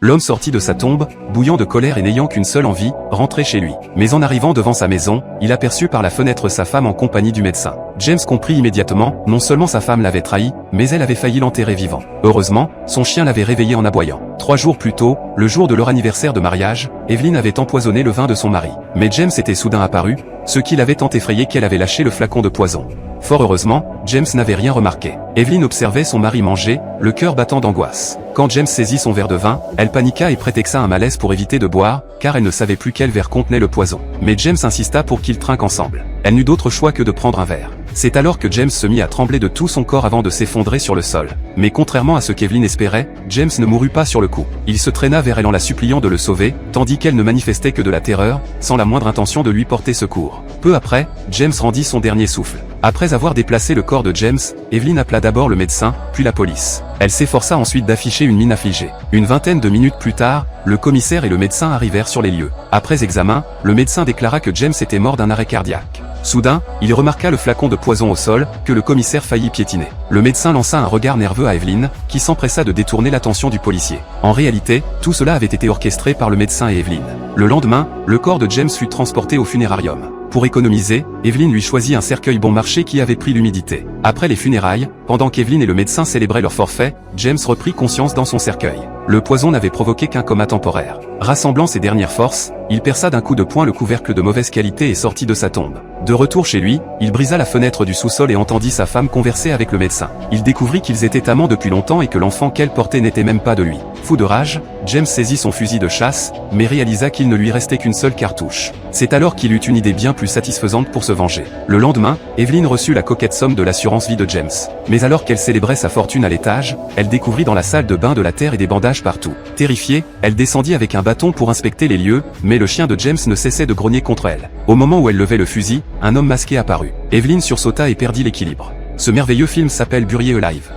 L'homme sortit de sa tombe, bouillant de colère et n'ayant qu'une seule envie, rentrer chez lui. Mais en arrivant devant sa maison, il aperçut par la fenêtre sa femme en compagnie du médecin. James comprit immédiatement, non seulement sa femme l'avait trahi, mais elle avait failli l'enterrer vivant. Heureusement, son chien l'avait réveillé en aboyant. 3 jours plus tôt, le jour de leur anniversaire de mariage, Evelyn avait empoisonné le vin de son mari. Mais James était soudain apparu, ce qui l'avait tant effrayé qu'elle avait lâché le flacon de poison. Fort heureusement, James n'avait rien remarqué. Evelyn observait son mari manger, le cœur battant d'angoisse. Quand James saisit son verre de vin, elle paniqua et prétexa un malaise pour éviter de boire, car elle ne savait plus quel verre contenait le poison. Mais James insista pour qu'ils trinquent ensemble. Elle n'eut d'autre choix que de prendre un verre. C'est alors que James se mit à trembler de tout son corps avant de s'effondrer sur le sol. Mais contrairement à ce qu'Evelyn espérait, James ne mourut pas sur le coup. Il se traîna vers elle en la suppliant de le sauver, tandis qu'elle ne manifestait que de la terreur, sans la moindre intention de lui porter secours. Peu après, James rendit son dernier souffle. Après avoir déplacé le corps de James, Evelyn appela d'abord le médecin, puis la police. Elle s'efforça ensuite d'afficher une mine affligée. Une vingtaine de minutes plus tard, le commissaire et le médecin arrivèrent sur les lieux. Après examen, le médecin déclara que James était mort d'un arrêt cardiaque. Soudain, il remarqua le flacon de poison au sol, que le commissaire faillit piétiner. Le médecin lança un regard nerveux à Evelyn, qui s'empressa de détourner l'attention du policier. En réalité, tout cela avait été orchestré par le médecin et Evelyn. Le lendemain, le corps de James fut transporté au funérarium. Pour économiser, Evelyn lui choisit un cercueil bon marché qui avait pris l'humidité. Après les funérailles, pendant qu'Evelyn et le médecin célébraient leur forfait, James reprit conscience dans son cercueil. Le poison n'avait provoqué qu'un coma temporaire. Rassemblant ses dernières forces, il perça d'un coup de poing le couvercle de mauvaise qualité et sortit de sa tombe. De retour chez lui, il brisa la fenêtre du sous-sol et entendit sa femme converser avec le médecin. Il découvrit qu'ils étaient amants depuis longtemps et que l'enfant qu'elle portait n'était même pas de lui. Fou de rage, James saisit son fusil de chasse, mais réalisa qu'il ne lui restait qu'une seule cartouche. C'est alors qu'il eut une idée bien plus satisfaisante pour se venger. Le lendemain, Evelyn reçut la coquette somme de l'assurance vie de James. Mais alors qu'elle célébrait sa fortune à l'étage, elle découvrit dans la salle de bain de la terre et des bandages partout. Terrifiée, elle descendit avec un bâton pour inspecter les lieux, mais le chien de James ne cessait de grogner contre elle. Au moment où elle levait le fusil, un homme masqué apparut. Evelyn sursauta et perdit l'équilibre. Ce merveilleux film s'appelle Buried Alive.